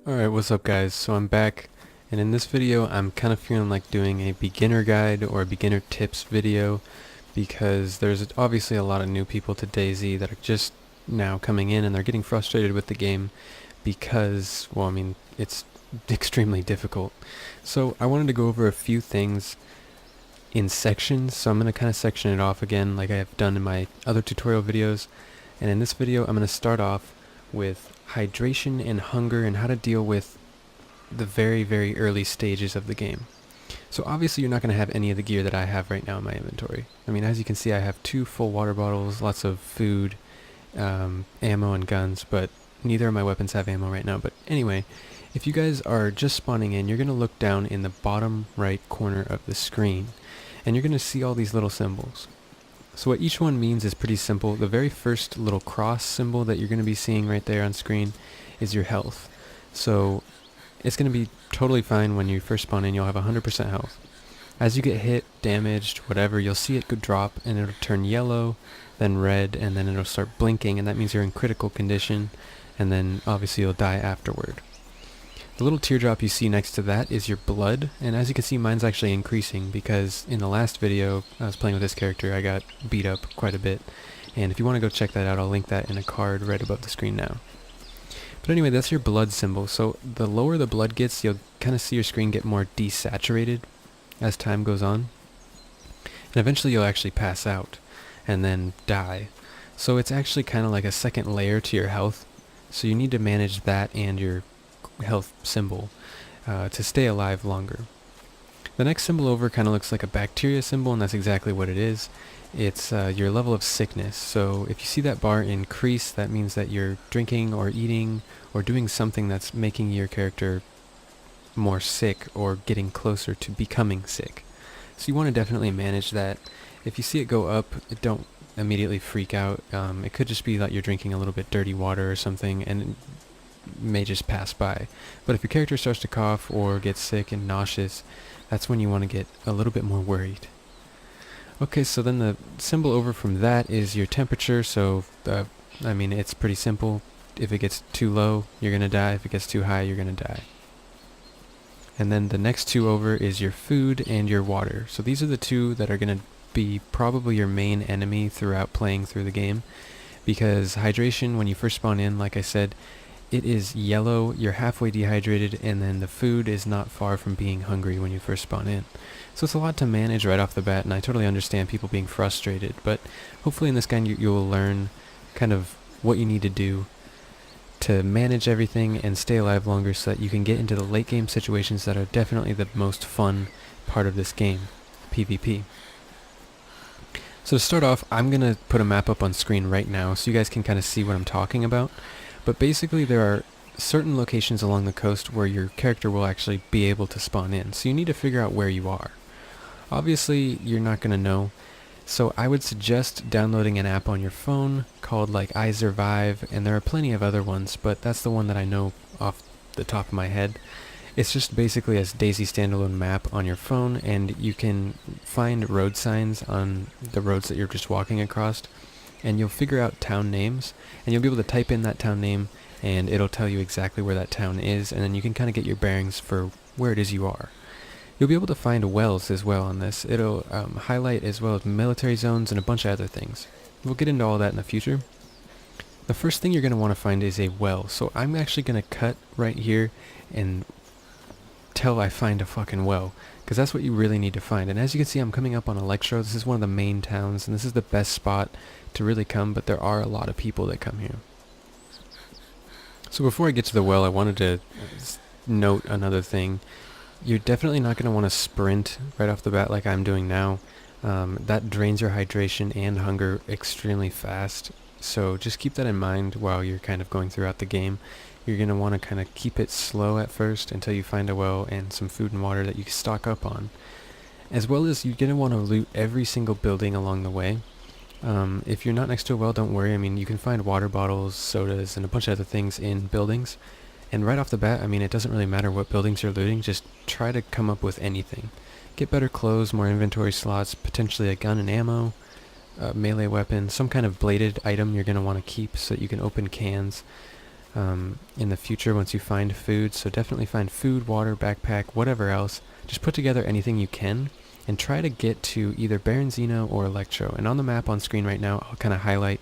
Alright, what's up guys? So I'm back, and in this video I'm kind of feeling like doing a beginner guide or a beginner tips video because there's obviously a lot of new people to DayZ that are just now coming in and they're getting frustrated with the game because, well, I mean, it's extremely difficult. So I wanted to go over a few things in sections, so I'm going to kind of section it off again like I have done in my other tutorial videos, and in this video I'm going to start off with hydration and hunger and how to deal with the very early stages of the game. So obviously you're not going to have any of the gear that I have right now in my inventory. I mean, as you can see, I have 2 full water bottles, lots of food, ammo and guns, but neither of my weapons have ammo right now. But anyway, if you guys are just spawning in, you're going to look down in the bottom right corner of the screen and you're going to see all these little symbols. So what each one means is pretty simple. The very first little cross symbol that you're going to be seeing right there on screen is your health. So it's going to be totally fine when you first spawn in, you'll have 100% health. As you get hit, damaged, whatever, you'll see it drop and it'll turn yellow, then red, and then it'll start blinking, and that means you're in critical condition, and then obviously you'll die afterward. The little teardrop you see next to that is your blood, and as you can see, mine's actually increasing because in the last video I was playing with this character, I got beat up quite a bit, and if you want to go check that out, I'll link that in a card right above the screen now. But anyway, that's your blood symbol, so the lower the blood gets, you'll kind of see your screen get more desaturated as time goes on, and eventually you'll actually pass out and then die. So it's actually kind of like a second layer to your health, so you need to manage that and your health symbol to stay alive longer. The next symbol over kind of looks like a bacteria symbol, and that's exactly what it is. It's your level of sickness. So if you see that bar increase, that means that you're drinking or eating or doing something that's making your character more sick or getting closer to becoming sick. So you want to definitely manage that. If you see it go up, don't immediately freak out. It could just be that you're drinking a little bit dirty water or something, and may just pass by. But if your character starts to cough or get sick and nauseous, that's when you want to get a little bit more worried. Okay, so then the symbol over from that is your temperature. So I mean, it's pretty simple. If it gets too low, you're gonna die. If it gets too high, you're gonna die. And then the next 2 over is your food and your water. So these are the 2 that are gonna be probably your main enemy throughout playing through the game, because hydration, when you first spawn in, like I said, it is yellow, you're halfway dehydrated, and then the food is not far from being hungry when you first spawn in. So it's a lot to manage right off the bat, and I totally understand people being frustrated, but hopefully in this guide you'll learn kind of what you need to do to manage everything and stay alive longer so that you can get into the late game situations that are definitely the most fun part of this game, PvP. So to start off, I'm going to put a map up on screen right now so you guys can kind of see what I'm talking about. But basically there are certain locations along the coast where your character will actually be able to spawn in, so you need to figure out where you are. Obviously you're not going to know, so I would suggest downloading an app on your phone called like iSurvive, and there are plenty of other ones, but that's the one that I know off the top of my head. It's just basically a DayZ Standalone map on your phone, and you can find road signs on the roads that you're just walking across, and you'll figure out town names, and you'll be able to type in that town name and it'll tell you exactly where that town is, and then you can kind of get your bearings for where it is you are. You'll be able to find wells as well on this. It'll highlight as well as military zones and a bunch of other things. We'll get into all that in the future. The first thing you're going to want to find is a well, so I'm actually going to cut right here and till I find a fucking well, because that's what you really need to find. And as you can see, I'm coming up on Electro. This is one of the main towns, and this is the best spot to really come, but there are a lot of people that come here. So before I get to the well, I wanted to note another thing. You're definitely not going to want to sprint right off the bat like I'm doing now. That drains your hydration and hunger extremely fast, so just keep that in mind while you're kind of going throughout the game. You're going to want to kind of keep it slow at first until you find a well and some food and water that you can stock up on. As well as you're going to want to loot every single building along the way. If you're not next to a well, don't worry. I mean, you can find water bottles, sodas, and a bunch of other things in buildings. And right off the bat, I mean, it doesn't really matter what buildings you're looting, just try to come up with anything. Get better clothes, more inventory slots, potentially a gun and ammo, a melee weapon, some kind of bladed item you're going to want to keep so that you can open cans. in the future once you find food. So definitely find food, water, backpack, whatever else. Just put together anything you can and try to get to either Baronzino or Electro. And on the map on screen right now, I'll kind of highlight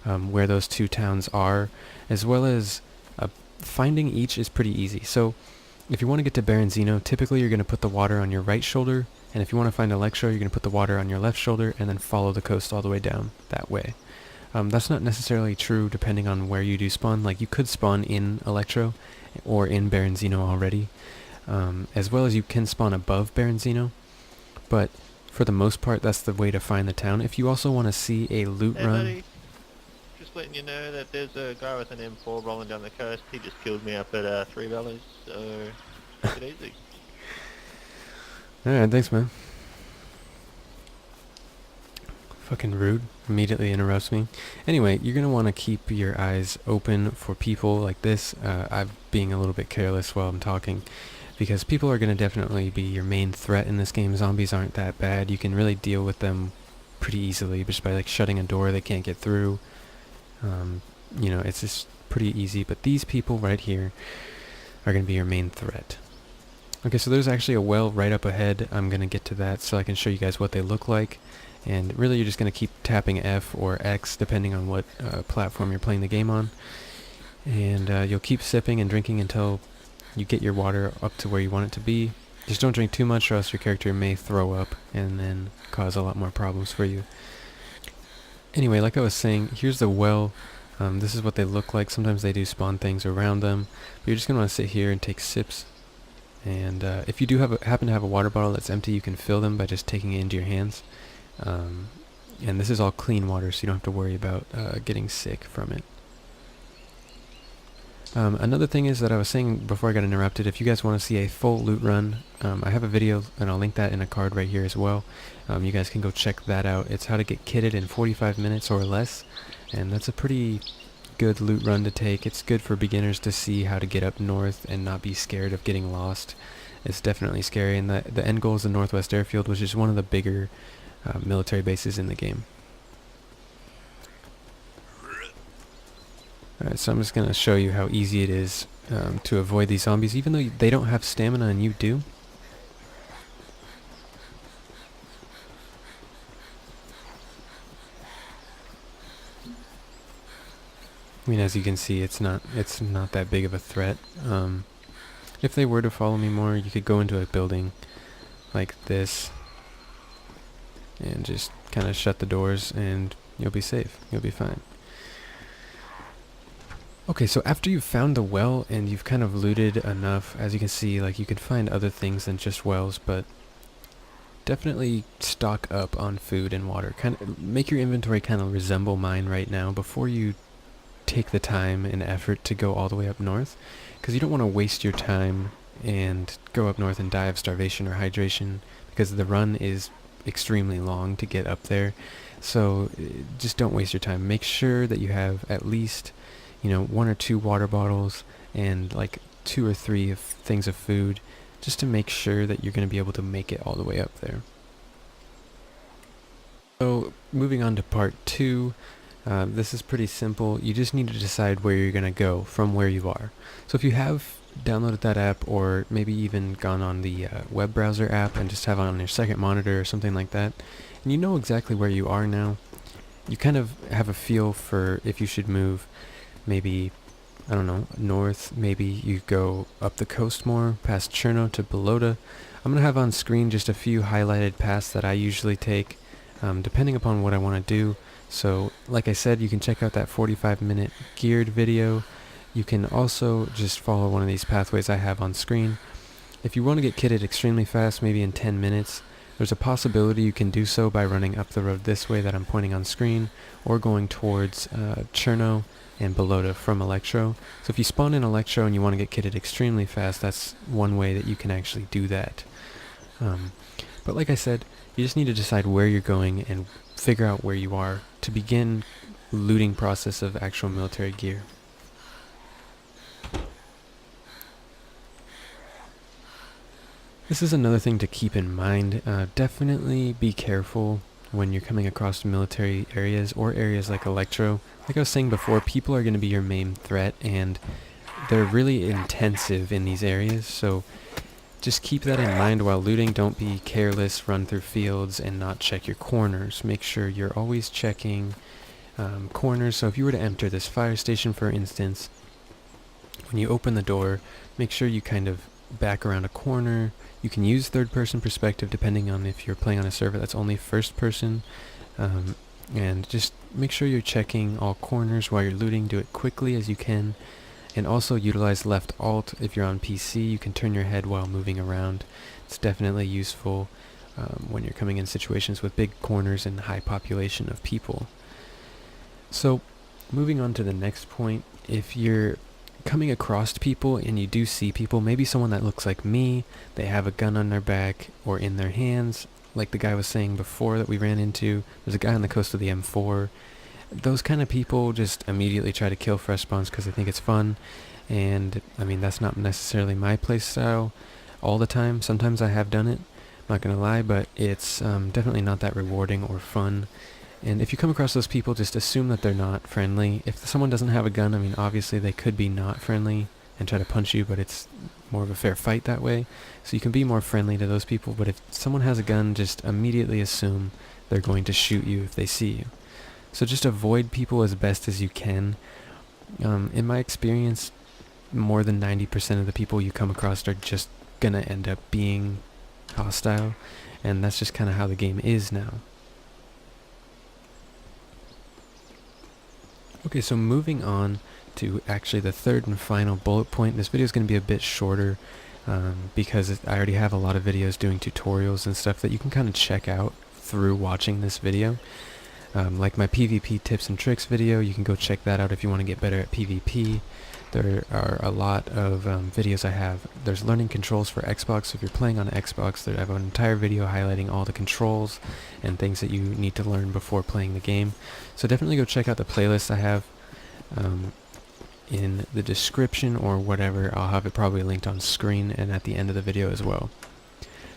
where those two towns are, as well as finding each is pretty easy. So if you want to get to Baronzino, typically you're going to put the water on your right shoulder, and if you want to find Electro, you're going to put the water on your left shoulder and then follow the coast all the way down that way. That's not necessarily true depending on where you do spawn. Like, you could spawn in Electro or in Baronzino already, as well as you can spawn above Baronzino, but for the most part that's the way to find the town. If you also want to see a loot run... Buddy. Just letting you know that there's a guy with an M4 rolling down the coast. He just killed me up at $3, so take it easy. Alright, thanks man. Fucking rude. Immediately interrupts me. Anyway, you're going to want to keep your eyes open for people like this. I'm being a little bit careless while I'm talking, because people are going to definitely be your main threat in this game. Zombies aren't that bad. You can really deal with them pretty easily just by like shutting a door they can't get through. You know, it's just pretty easy. But these people right here are going to be your main threat. Okay, so there's actually a well right up ahead. I'm going to get to that so I can show you guys what they look like. And really you're just going to keep tapping F or X depending on what platform you're playing the game on. And you'll keep sipping and drinking until you get your water up to where you want it to be. Just don't drink too much or else your character may throw up and then cause a lot more problems for you. Anyway, like I was saying, here's the well. This is what they look like. Sometimes they do spawn things around them. But you're just going to want to sit here and take sips. And if you do happen to have a water bottle that's empty, you can fill them by just taking it into your hands. And this is all clean water, so you don't have to worry about getting sick from it. Another thing is that I was saying before I got interrupted, if you guys want to see a full loot run, I have a video and I'll link that in a card right here as well. You guys can go check that out. It's how to get kitted in 45 minutes or less, and that's a pretty good loot run to take. It's good for beginners to see how to get up north and not be scared of getting lost. It's definitely scary, and the end goal is the Northwest Airfield, which is one of the bigger military bases in the game. Alright, so I'm just going to show you how easy it is to avoid these zombies, even though they don't have stamina and you do. I mean, as you can see, it's not that big of a threat. If they were to follow me more, you could go into a building like this and just kind of shut the doors and you'll be safe. You'll be fine. Okay, so after you've found the well and you've kind of looted enough, as you can see, like, you can find other things than just wells, but definitely stock up on food and water. Kind of make your inventory kind of resemble mine right now before you take the time and effort to go all the way up north, because you don't want to waste your time and go up north and die of starvation or hydration, because the run is extremely long to get up there. So just don't waste your time. Make sure that you have at least, you know, 1 or 2 water bottles and like 2 or 3 of things of food, just to make sure that you're going to be able to make it all the way up there. So moving on to part 2, this is pretty simple. You just need to decide where you're going to go from where you are. So if you have downloaded that app, or maybe even gone on the web browser app and just have it on your second monitor or something like that, and you know exactly where you are now, you kind of have a feel for if you should move, maybe, I don't know, north. Maybe you go up the coast more, past Cherno to Balota. I'm going to have on screen just a few highlighted paths that I usually take, depending upon what I want to do. So, like I said, you can check out that 45-minute geared video. You can also just follow one of these pathways I have on screen. If you want to get kitted extremely fast, maybe in 10 minutes, there's a possibility you can do so by running up the road this way that I'm pointing on screen, or going towards Cherno and Balota from Electro. So if you spawn in Electro and you want to get kitted extremely fast, that's one way that you can actually do that. But like I said, you just need to decide where you're going and figure out where you are to begin looting process of actual military gear. This is another thing to keep in mind. Definitely be careful when you're coming across military areas or areas like Electro. Like I was saying before, people are going to be your main threat, and they're really intensive in these areas, so just keep that in mind while looting. Don't be careless, run through fields, and not check your corners. Make sure you're always checking corners. So if you were to enter this fire station, for instance, when you open the door, make sure you kind of back around a corner. You can use third-person perspective depending on if you're playing on a server that's only first-person. And just make sure you're checking all corners while you're looting. Do it quickly as you can. And also utilize left alt if you're on PC. You can turn your head while moving around. It's definitely useful when you're coming in situations with big corners and high population of people. So, moving on to the next point, if you're coming across people and you do see people, maybe someone that looks like me, they have a gun on their back or in their hands, like the guy was saying before that we ran into. There's a guy on the coast of the M4. Those kind of people just immediately try to kill fresh spawns because they think it's fun, and I mean, that's not necessarily my play style all the time. Sometimes I have done it, not gonna lie, but it's definitely not that rewarding or fun. And if you come across those people, just assume that they're not friendly. If someone doesn't have a gun, I mean, obviously they could be not friendly and try to punch you, but it's more of a fair fight that way. So you can be more friendly to those people, but if someone has a gun, just immediately assume they're going to shoot you if they see you. So just avoid people as best as you can. In my experience, more than 90% of the people you come across are just gonna end up being hostile, and that's just kind of how the game is now. Okay, so moving on to actually the third and final bullet point. This video is going to be a bit shorter because I already have a lot of videos doing tutorials and stuff that you can kind of check out through watching this video. Like my PvP tips and tricks video, you can go check that out if you want to get better at PvP. There are a lot of videos I have. There's learning controls for Xbox, so if you're playing on Xbox, I have an entire video highlighting all the controls and things that you need to learn before playing the game. So definitely go check out the playlist I have in the description or whatever. I'll have it probably linked on screen and at the end of the video as well.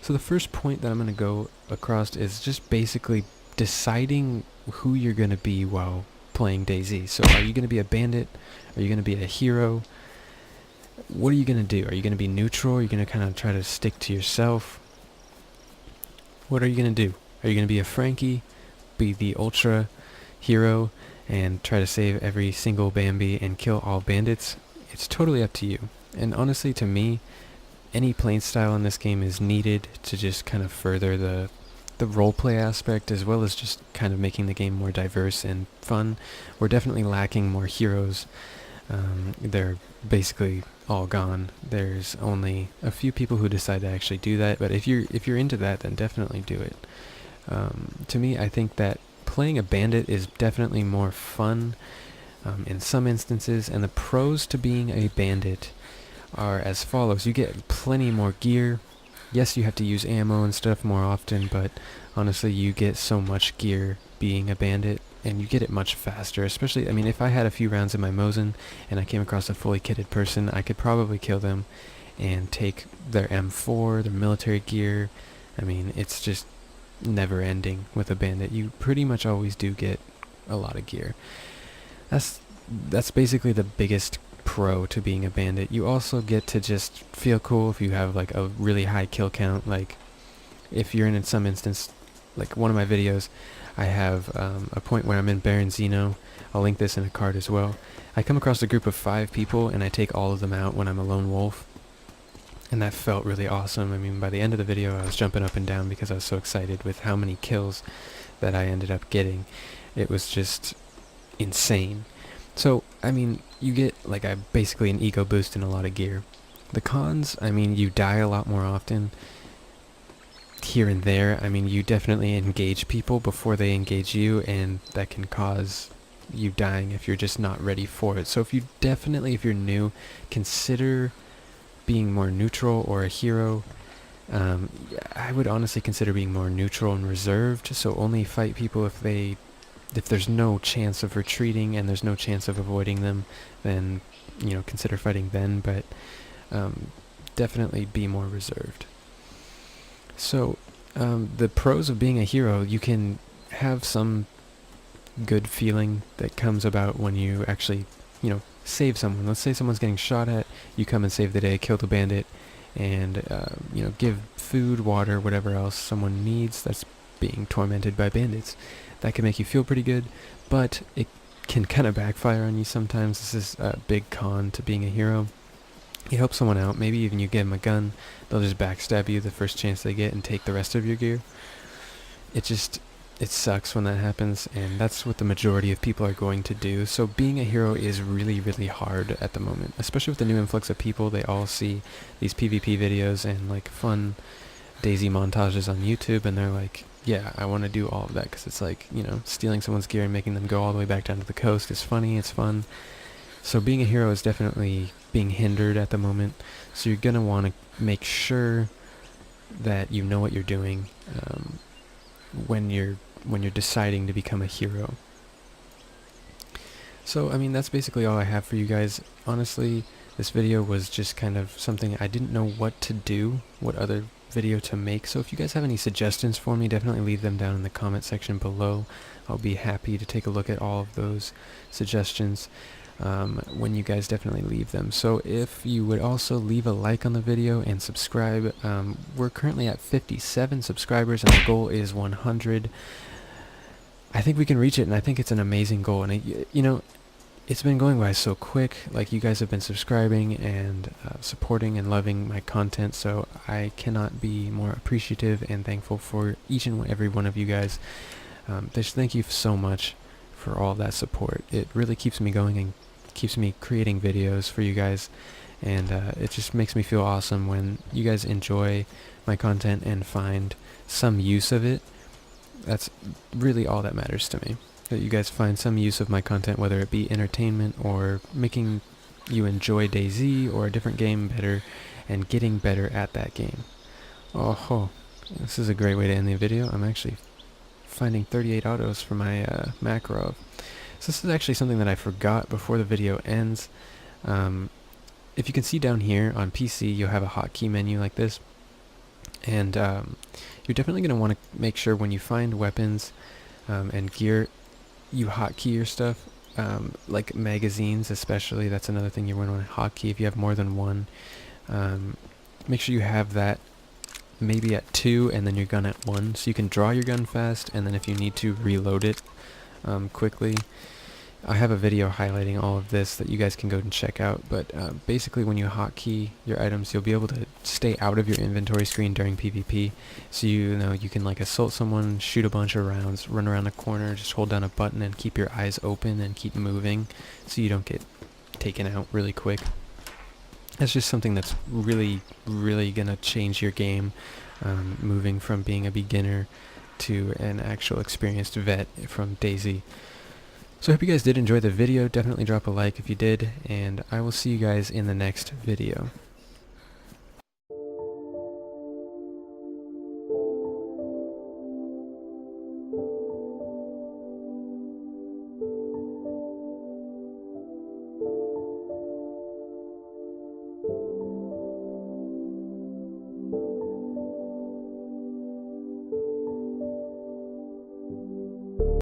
So the first point that I'm going to go across is just basically deciding who you're going to be while playing DayZ. So are you going to be a bandit? Are you going to be a hero? What are you going to do? Are you going to be neutral? Are you going to kind of try to stick to yourself? What are you going to do? Are you going to be a Frankie? Be the ultra hero and try to save every single Bambi and kill all bandits? It's totally up to you. And honestly, to me, any playing style in this game is needed to just kind of further the roleplay aspect, as well as just kind of making the game more diverse and fun. We're definitely lacking more heroes. They're basically all gone. There's only a few people who decide to actually do that, but if you're into that, then definitely do it. To me, I think that playing a bandit is definitely more fun in some instances, and the pros to being a bandit are as follows. You get plenty more gear. Yes, you have to use ammo and stuff more often, but honestly, you get so much gear being a bandit, and you get it much faster. Especially, I mean, if I had a few rounds in my Mosin and I came across a fully kitted person, I could probably kill them and take their M4, their military gear. I mean, it's just never ending with a bandit. You pretty much always do get a lot of gear. That's basically the biggest pro to being a bandit. You also get to just feel cool if you have like a really high kill count. Like if you're in some instance, like one of my videos, I have a point where I'm in Baron Zeno. I'll link this in a card as well. I come across a group of 5 people and I take all of them out when I'm a lone wolf, and that felt really awesome. I mean, by the end of the video I was jumping up and down because I was so excited with how many kills that I ended up getting. It was just insane. So, I mean, you get like basically an ego boost and a lot of gear. The cons, I mean, you die a lot more often here and there. I mean, you definitely engage people before they engage you, and that can cause you dying if you're just not ready for it. So if you're new, consider being more neutral or a hero. I would honestly consider being more neutral and reserved, so only fight people if there's no chance of retreating and there's no chance of avoiding them, then, you know, consider fighting then, but definitely be more reserved. So, the pros of being a hero, you can have some good feeling that comes about when you actually, save someone. Let's say someone's getting shot at, you come and save the day, kill the bandit, and, give food, water, whatever else someone needs that's being tormented by bandits. That can make you feel pretty good, but it can kind of backfire on you sometimes. This is a big con to being a hero. You help someone out, maybe even you give them a gun, they'll just backstab you the first chance they get and take the rest of your gear. It sucks when that happens, and that's what the majority of people are going to do. So being a hero is really, really hard at the moment, especially with the new influx of people. They all see these PvP videos and like fun DayZ montages on YouTube, and they're like, yeah, I want to do all of that, because it's like, stealing someone's gear and making them go all the way back down to the coast is funny, it's fun. So being a hero is definitely being hindered at the moment, so you're going to want to make sure that you know what you're doing when you're deciding to become a hero. So, that's basically all I have for you guys. Honestly, this video was just kind of something I didn't know what to do, what other video to make. So if you guys have any suggestions for me, definitely leave them down in the comment section below. I'll be happy to take a look at all of those suggestions when you guys definitely leave them. So if you would also leave a like on the video and subscribe. We're currently at 57 subscribers and the goal is 100. I think we can reach it, and I think it's an amazing goal, and it's been going by so quick. Like, you guys have been subscribing and supporting and loving my content, so I cannot be more appreciative and thankful for each and every one of you guys. Just thank you so much for all that support. It really keeps me going and keeps me creating videos for you guys, and it just makes me feel awesome when you guys enjoy my content and find some use of it. That's really all that matters to me. That you guys find some use of my content, whether it be entertainment or making you enjoy DayZ or a different game better and getting better at that game. Oh, this is a great way to end the video. I'm actually finding 38 autos for my macro. So this is actually something that I forgot before the video ends. If you can see down here on PC, you'll have a hotkey menu like this. And you're definitely going to want to make sure when you find weapons and gear, you hotkey your stuff, like magazines especially. That's another thing you want to hotkey if you have more than one. Make sure you have that maybe at 2 and then your gun at 1, so you can draw your gun fast, and then if you need to, reload it quickly. I have a video highlighting all of this that you guys can go and check out, but basically when you hotkey your items, you'll be able to stay out of your inventory screen during PvP, so you can like assault someone, shoot a bunch of rounds, run around a corner, just hold down a button and keep your eyes open and keep moving so you don't get taken out really quick. That's just something that's really, really gonna change your game, moving from being a beginner to an actual experienced vet from DayZ. So I hope you guys did enjoy the video. Definitely drop a like if you did, and I will see you guys in the next video.